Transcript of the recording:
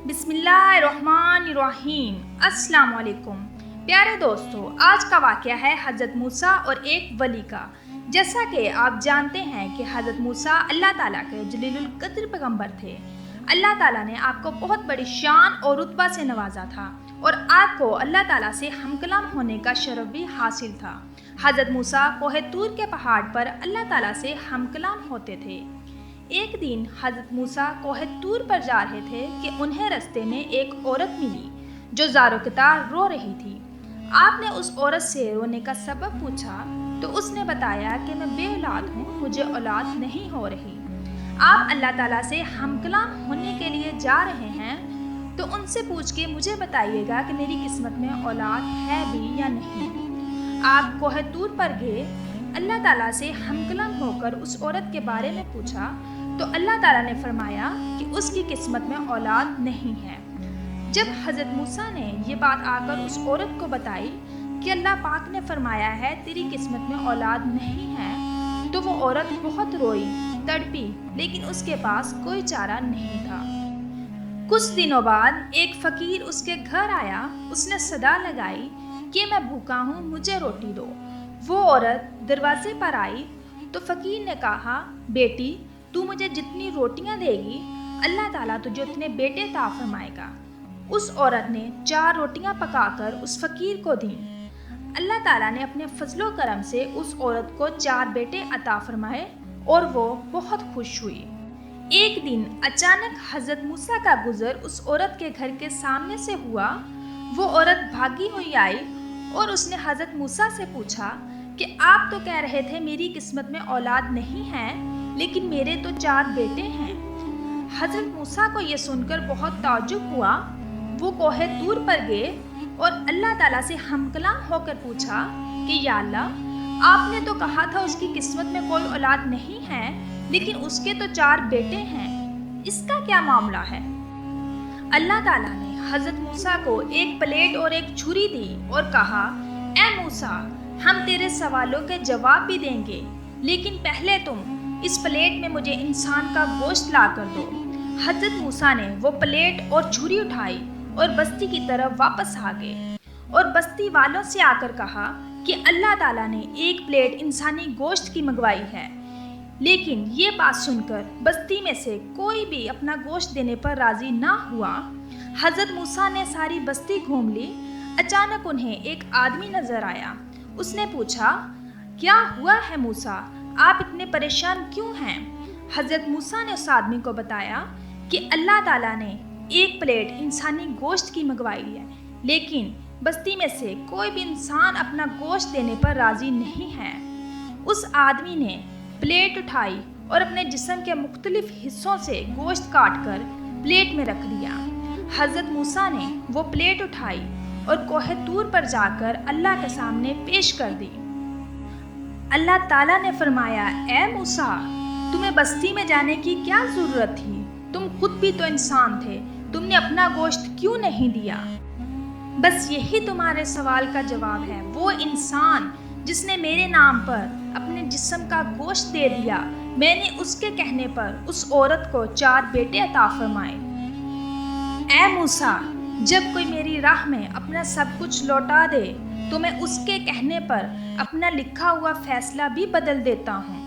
بسم اللہ الرحمن الرحیم۔ السلام علیکم پیارے دوستو، آج کا واقعہ ہے حضرت موسیٰ اور ایک ولی کا۔ جیسا کہ آپ جانتے ہیں کہ حضرت موسیٰ اللہ تعالیٰ کے جلیل القدر پیغمبر تھے۔ اللہ تعالیٰ نے آپ کو بہت بڑی شان اور رتبہ سے نوازا تھا اور آپ کو اللہ تعالیٰ سے ہم کلام ہونے کا شرف بھی حاصل تھا۔ حضرت موسیٰ کوہ طور کے پہاڑ پر اللہ تعالیٰ سے ہم کلام ہوتے تھے۔ ایک دن حضرت موسیٰ کوہ طور پر جا رہے تھے کہ انہیں رستے میں ایک عورت ملی جو زار و کتار رو رہی تھی۔ آپ نے اس عورت سے رونے کا سبب پوچھا تو اس نے بتایا کہ میں بے اولاد ہوں، مجھے اولاد نہیں ہو رہی۔ آپ اللہ تعالیٰ سے ہم کلام ہونے کے لیے جا رہے ہیں تو ان سے پوچھ کے مجھے بتائیے گا کہ میری قسمت میں اولاد ہے بھی یا نہیں۔ آپ کوہ طور پر گئے، اللہ تعالیٰ سے ہم کلام ہو کر اس عورت کے بارے میں پوچھا تو اللہ تعالیٰ نے فرمایا کہ اس کی قسمت میں اولاد نہیں ہے۔ جب حضرت موسیٰ نے یہ بات آ کر اس عورت کو بتائی کہ اللہ پاک نے فرمایا ہے تیری قسمت میں اولاد نہیں ہے، تو وہ عورت بہت روئی، تڑپی، لیکن اس کے پاس کوئی چارہ نہیں تھا۔ کچھ دنوں بعد ایک فقیر اس کے گھر آیا۔ اس نے صدا لگائی کہ میں بھوکا ہوں، مجھے روٹی دو۔ وہ عورت دروازے پر آئی تو فقیر نے کہا، بیٹی تو مجھے جتنی روٹیاں دے گی اللہ تعالیٰ تجھے اتنے بیٹے عطا فرمائے گا۔ اس عورت نے 4 روٹیاں پکا کر اس فقیر کو دیں۔ اللہ تعالیٰ نے اپنے فضل و کرم سے اس عورت کو 4 بیٹے عطا فرمائے اور وہ بہت خوش ہوئی۔ ایک دن اچانک حضرت موسیٰ کا گزر اس عورت کے گھر کے سامنے سے ہوا۔ وہ عورت بھاگی ہوئی آئی اور اس نے حضرت موسیٰ سے پوچھا کہ آپ تو کہہ رہے تھے میری قسمت میں اولاد نہیں ہے، لیکن میرے تو 4 بیٹے ہیں۔ حضرت موسیٰ کو یہ سن کر بہت تعجب ہوا۔ وہ کوہ طور پر گئے اور اللہ تعالیٰ سے ہم کلام ہو کر پوچھا کہ یا اللہ، آپ نے تو کہا تھا اس کی قسمت میں کوئی اولاد نہیں ہے، لیکن اس کے تو 4 بیٹے ہیں، اس کا کیا معاملہ ہے؟ اللہ تعالیٰ نے حضرت موسیٰ کو ایک پلیٹ اور ایک چھری دی اور کہا، اے موسیٰ، ہم تیرے سوالوں کے جواب بھی دیں گے، لیکن پہلے تم اس پلیٹ میں مجھے انسان کا گوشت لا کر دو۔ حضرت موسیٰ نے وہ پلیٹ اور چھری اٹھائی اور بستی کی طرف واپس آ گئے اور بستی والوں سے آ کر کہا کہ اللہ تعالیٰ نے ایک پلیٹ انسانی گوشت کی منگوائی ہے۔ لیکن یہ بات سن کر بستی میں سے کوئی بھی اپنا گوشت دینے پر راضی نہ ہوا۔ حضرت موسیٰ نے ساری بستی گھوم لی۔ اچانک انہیں ایک آدمی نظر آیا۔ اس نے پوچھا، کیا ہوا ہے موسیٰ، آپ اتنے پریشان کیوں ہیں؟ حضرت موسیٰ نے اس آدمی کو بتایا کہ اللہ تعالیٰ نے ایک پلیٹ انسانی گوشت کی منگوائی ہے، لیکن بستی میں سے کوئی بھی انسان اپنا گوشت دینے پر راضی نہیں ہے۔ اس آدمی نے پلیٹ اٹھائی اور اپنے جسم کے مختلف حصوں سے گوشت کاٹ کر پلیٹ میں رکھ دیا۔ حضرت موسیٰ نے وہ پلیٹ اٹھائی اور کوہ طور پر جا کر اللہ کے سامنے پیش کر دی۔ اللہ تعالیٰ نے فرمایا، اے موسیٰ، تمہیں بستی میں جانے کی کیا ضرورت تھی؟ تم خود بھی تو انسان تھے، تم نے اپنا گوشت کیوں نہیں دیا؟ بس یہی تمہارے سوال کا جواب ہے۔ وہ انسان جس نے میرے نام پر اپنے جسم کا گوشت دے دیا، میں نے اس کے کہنے پر اس عورت کو 4 بیٹے عطا فرمائے۔ اے موسیٰ، جب کوئی میری راہ میں اپنا سب کچھ لوٹا دے تو میں اس کے کہنے پر اپنا لکھا ہوا فیصلہ بھی بدل دیتا ہوں۔